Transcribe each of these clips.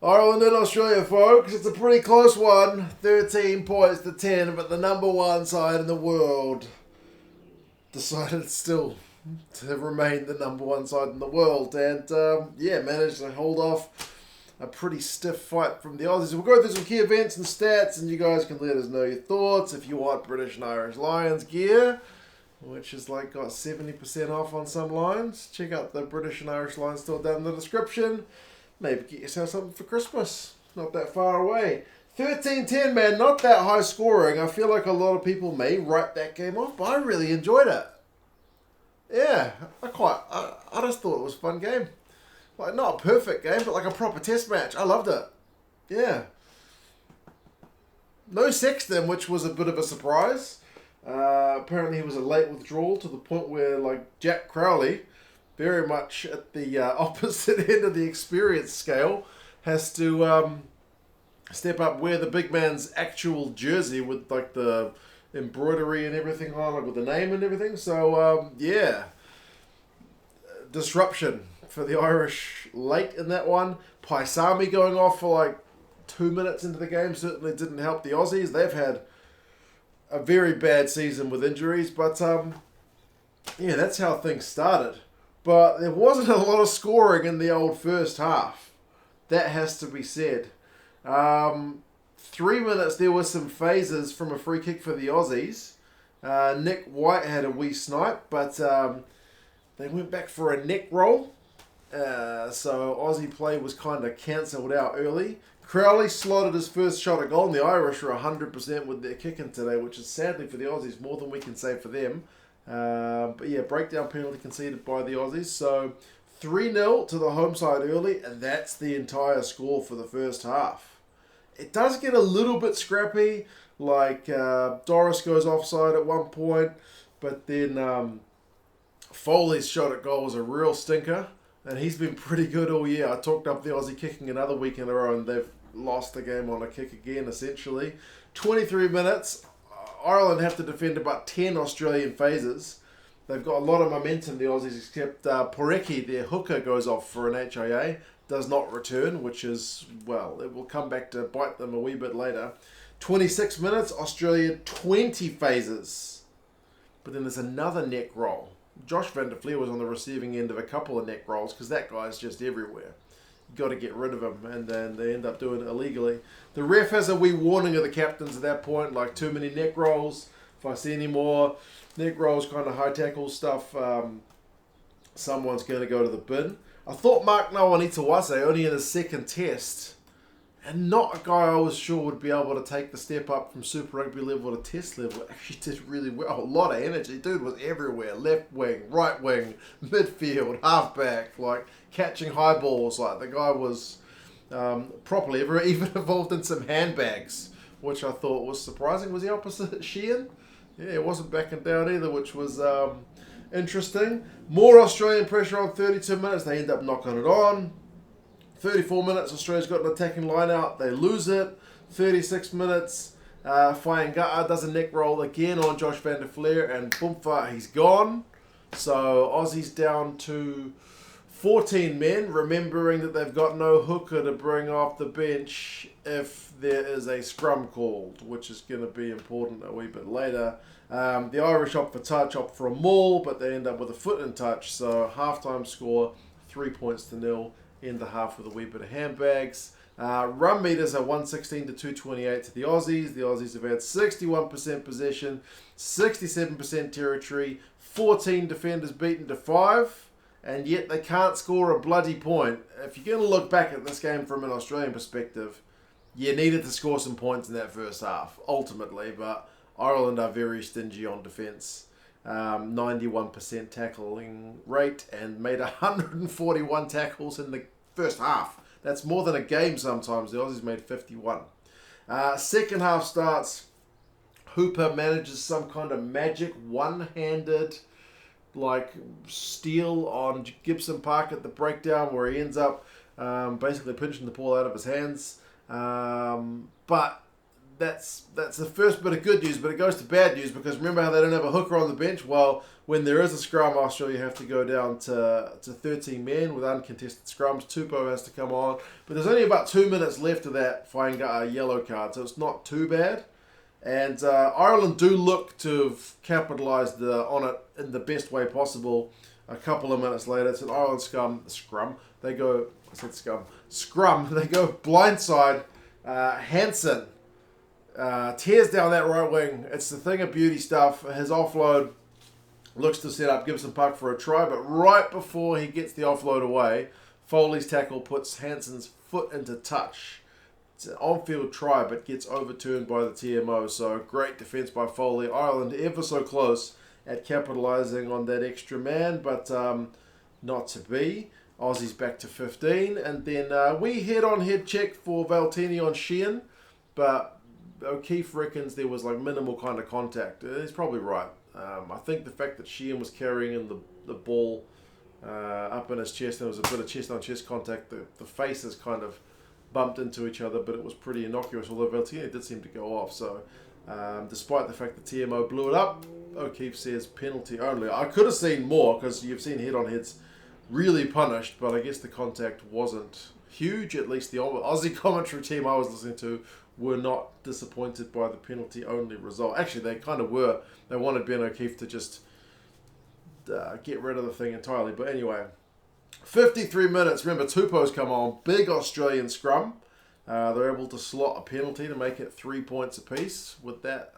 Ireland and Australia, folks. It's a pretty close one. 13 points to 10, but the number one side in the world decided still to remain the number one side in the world. And, managed to hold off a pretty stiff fight from the Aussies. We'll go through some key events and stats, and you guys can let us know your thoughts. If you want British and Irish Lions gear, which is got 70% off on some lines, check out the British and Irish Lions store down in the description. Maybe get yourself something for Christmas. Not that far away. 13-10, man. Not that high scoring. I feel like a lot of people may write that game off, but I really enjoyed it. Yeah, I just thought it was a fun game. Not a perfect game, but a proper test match. I loved it. Yeah. No Sexton, which was a bit of a surprise. Apparently he was a late withdrawal to the point where, Jack Crowley, very much at the opposite end of the experience scale, has to step up, wear the big man's actual jersey with the embroidery and everything on, with the name and everything. So disruption for the Irish late in that one. Paisami going off for 2 minutes into the game certainly didn't help the Aussies. They've had a very bad season with injuries, but that's how things started. But there wasn't a lot of scoring in the old first half. That has to be said. 3 minutes, there were some phases from a free kick for the Aussies. Nick White had a wee snipe, but they went back for a neck roll. So Aussie play was kind of cancelled out early. Crowley slotted his first shot at goal, and the Irish are 100% with their kicking today, which is sadly for the Aussies more than we can say for them. Breakdown penalty conceded by the Aussies. So 3-0 to the home side early, and that's the entire score for the first half. It does get a little bit scrappy, Doris goes offside at one point, but then Foley's shot at goal was a real stinker, and he's been pretty good all year. I talked up the Aussie kicking another week in a row, and they've lost the game on a kick again, essentially. 23 minutes. Ireland have to defend about 10 Australian phases. They've got a lot of momentum, the Aussies, except Porecki, their hooker, goes off for an HIA. Does not return, which is, it will come back to bite them a wee bit later. 26 minutes, Australia 20 phases. But then there's another neck roll. Josh van der Flier was on the receiving end of a couple of neck rolls because that guy's just everywhere. Got to get rid of him, and then they end up doing it illegally. The ref has a wee warning of the captains at that point, too many neck rolls. If I see any more neck rolls, kind of high tackle stuff, someone's going to go to the bin. I thought Mack Nawaqanitawase only in his second test, and not a guy I was sure would be able to take the step up from Super Rugby level to test level. Actually did really well. A lot of energy. Dude was everywhere. Left wing, right wing, midfield, halfback, catching high balls. The guy was properly even involved in some handbags, which I thought was surprising. Was the opposite Sheehan? Yeah, it wasn't backing down either, which was interesting. More Australian pressure on 32 minutes. They end up knocking it on. 34 minutes, Australia's got an attacking line out. They lose it. 36 minutes, Fainga'a does a neck roll again on Josh van der Flier, and boomfa, he's gone. So Aussies down to 14 men, remembering that they've got no hooker to bring off the bench if there is a scrum called, which is going to be important a wee bit later. The Irish opt for touch, opt for a maul, but they end up with a foot in touch. So halftime score, 3 points to 0. End the half with a wee bit of handbags. Run meters are 116 to 228 to the Aussies. The Aussies have had 61% possession, 67% territory, 14 defenders beaten to 5, and yet they can't score a bloody point. If you're going to look back at this game from an Australian perspective, you needed to score some points in that first half, ultimately, but Ireland are very stingy on defence. 91% tackling rate and made 141 tackles in the first half. That's more than a game sometimes. The Aussies made 51. Second half starts. Hooper manages some kind of magic one-handed steal on Gibson-Park at the breakdown where he ends up basically pinching the ball out of his hands. But that's the first bit of good news, but it goes to bad news because remember how they don't have a hooker on the bench? Well, when there is a scrum, Australia have to go down to 13 men with uncontested scrums. Tupou has to come on. But there's only about 2 minutes left of that Fainga'a yellow card, so it's not too bad. And Ireland do look to have capitalised on it in the best way possible. A couple of minutes later, it's an Ireland scrum. They go, I said scrum. They go blindside. Hansen tears down that right wing. It's the thing of beauty stuff. His offload looks to set up Gibson-Park for a try, but right before he gets the offload away, Foley's tackle puts Hansen's foot into touch. It's an on-field try, but gets overturned by the TMO. So great defence by Foley. Ireland ever so close at capitalising on that extra man, but not to be. Aussies back to 15, and then we head-on-head check for Valtini on Sheehan, but O'Keefe reckons there was like minimal kind of contact. He's probably right. I think the fact that Sheehan was carrying in the ball up in his chest, there was a bit of chest-on-chest contact. The faces kind of bumped into each other, but it was pretty innocuous, although Valtini did seem to go off. So despite the fact that TMO blew it up, O'Keefe says penalty only. I could have seen more because you've seen head-on-heads really punished, but I guess the contact wasn't huge. At least the Aussie commentary team I was listening to were not disappointed by the penalty only result. Actually, they kind of were. They wanted Ben O'Keefe to just get rid of the thing entirely. But anyway, 53 minutes. Remember, Tupou's come on. Big Australian scrum. They're able to slot a penalty to make it 3 points apiece with that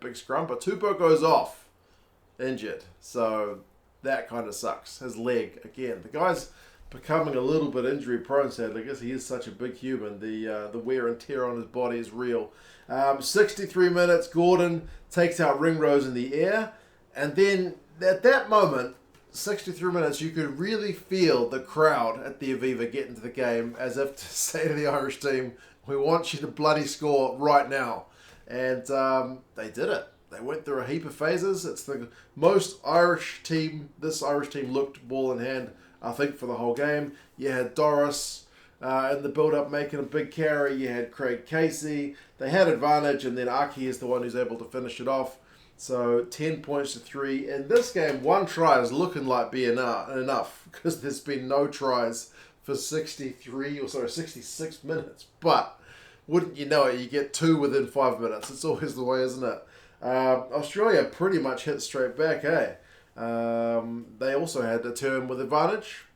big scrum. But Tupou goes off injured. So that kind of sucks. His leg, again. The guy's becoming a little bit injury prone, sadly. I guess he is such a big human. The wear and tear on his body is real. 63 minutes, Gordon takes out Ringrose in the air. And then at that moment, 63 minutes, you could really feel the crowd at the Aviva get into the game as if to say to the Irish team, we want you to bloody score right now. And they did it. They went through a heap of phases. It's the most Irish team. This Irish team looked ball in hand, I think, for the whole game. You had Doris in the build-up making a big carry. You had Craig Casey. They had advantage, and then Aki is the one who's able to finish it off. So 10 points to 3. In this game, one try is looking like being enough because there's been no tries for 66 minutes. But wouldn't you know it, you get 2 within 5 minutes. It's always the way, isn't it? Australia pretty much hit straight back, eh? They also had a turn with advantage.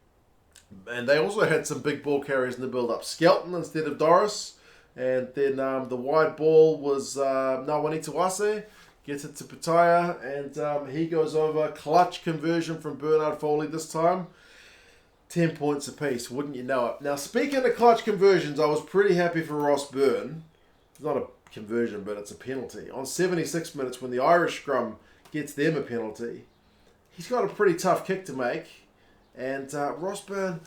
And they also had some big ball carriers in the build-up. Skelton instead of Doris. And then the wide ball was Nawaqanitawase. Gets it to Pataya. And he goes over. Clutch conversion from Bernard Foley this time. 10 points apiece, wouldn't you know it? Now, speaking of clutch conversions, I was pretty happy for Ross Byrne. It's not a conversion, but it's a penalty. On 76 minutes, when the Irish scrum gets them a penalty, he's got a pretty tough kick to make. And Ross Byrne,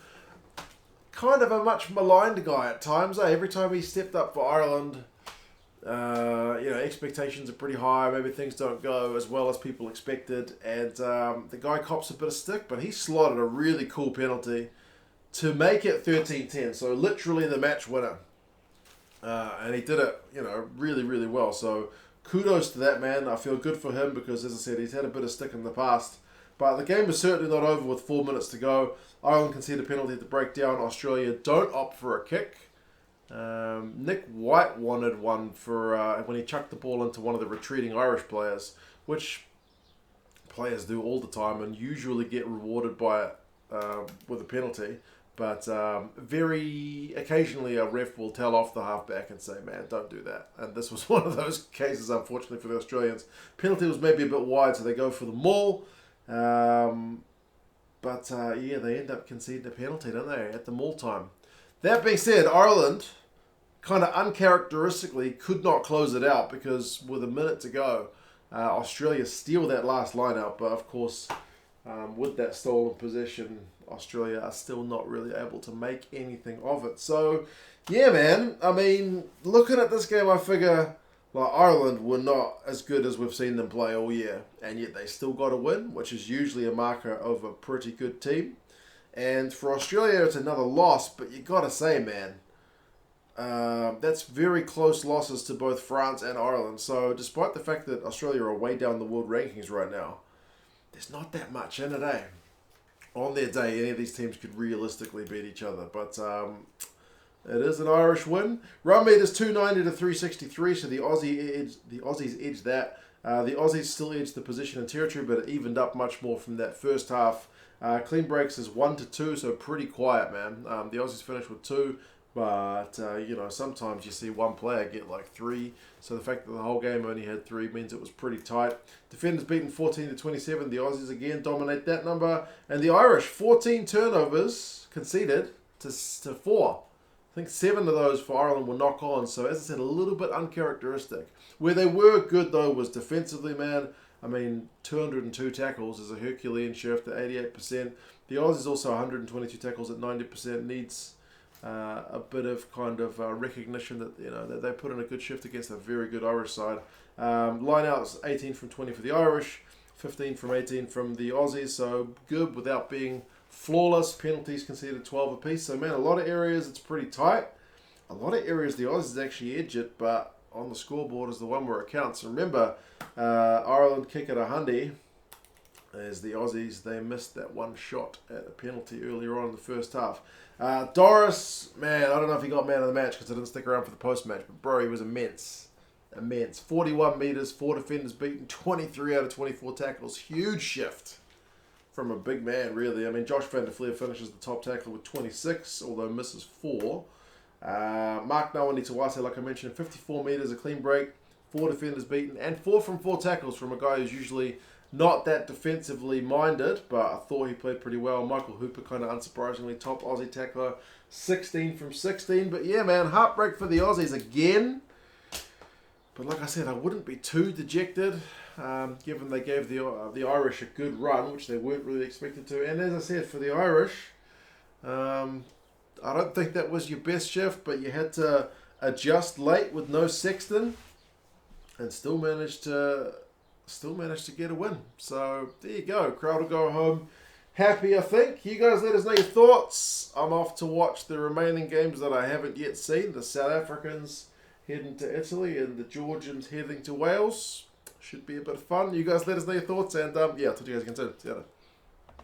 kind of a much maligned guy at times. Every time he stepped up for Ireland, expectations are pretty high. Maybe things don't go as well as people expected. And the guy cops a bit of stick, but he slotted a really cool penalty to make it 13-10. So literally the match winner. And he did it, really, really well. So kudos to that man. I feel good for him because, as I said, he's had a bit of stick in the past. But the game is certainly not over with 4 minutes to go. Ireland concede a penalty at the breakdown. Australia don't opt for a kick. Nick White wanted one for when he chucked the ball into one of the retreating Irish players, which players do all the time and usually get rewarded by it with a penalty. But very occasionally a ref will tell off the halfback and say, man, don't do that. And this was one of those cases, unfortunately, for the Australians. Penalty was maybe a bit wide, so they go for the maul. They end up conceding a penalty, don't they, at the maul time. That being said, Ireland, kind of uncharacteristically, could not close it out because with a minute to go, Australia steal that last line out. But, of course, with that stolen possession, Australia are still not really able to make anything of it. So, yeah, man. I mean, looking at this game, I figure Ireland were not as good as we've seen them play all year. And yet they still got a win, which is usually a marker of a pretty good team. And for Australia, it's another loss. But you got to say, man, That's very close losses to both France and Ireland. So despite the fact that Australia are way down the world rankings right now, there's not that much in it, eh? On their day, any of these teams could realistically beat each other. But it is an Irish win. Run meters 290 to 363, so the Aussies edged that. The Aussies still edged the position and territory, but it evened up much more from that first half. Clean breaks is 1 to 2, so pretty quiet, man. The Aussies finished with 2. But, sometimes you see one player get like 3. So the fact that the whole game only had 3 means it was pretty tight. Defenders beaten 14 to 27. The Aussies again dominate that number. And the Irish, 14 turnovers conceded to 4. I think 7 of those for Ireland were knock-on. So as I said, a little bit uncharacteristic. Where they were good, though, was defensively, man. I mean, 202 tackles is a Herculean shift at 88%. The Aussies also 122 tackles at 90%. Needs a bit of kind of recognition that that they put in a good shift against a very good Irish side. Line outs 18 from 20 for the Irish, 15 from 18 from the Aussies, so good without being flawless. Penalties conceded 12 apiece, so man, a lot of areas it's pretty tight. A lot of areas the Aussies actually edge it, but on the scoreboard is the one where it counts. Remember, Ireland kick at a hundy. As the Aussies, they missed that one shot at a penalty earlier on in the first half. Doris, man, I don't know if he got man of the match because I didn't stick around for the post-match, but bro, he was immense. 41 metres, 4 defenders beaten, 23 out of 24 tackles. Huge shift from a big man, really. I mean, Josh van der Flier finishes the top tackle with 26, although misses 4. Mack Nawaqanitawase, like I mentioned, 54 metres, a clean break, 4 defenders beaten, and 4 from 4 tackles from a guy who's usually not that defensively minded, but I thought he played pretty well. Michael Hooper, kind of unsurprisingly, top Aussie tackler, 16 from 16. But yeah, man, heartbreak for the Aussies again. But like I said, I wouldn't be too dejected, given they gave the Irish a good run, which they weren't really expected to. And as I said, for the Irish, I don't think that was your best shift, but you had to adjust late with no Sexton, and still managed to get a win. So there you go. Crowd will go home happy, I think. You guys let us know your thoughts. I'm off to watch the remaining games that I haven't yet seen. The South Africans heading to Italy and the Georgians heading to Wales. Should be a bit of fun. You guys let us know your thoughts, and I'll talk to you guys again soon. See you later.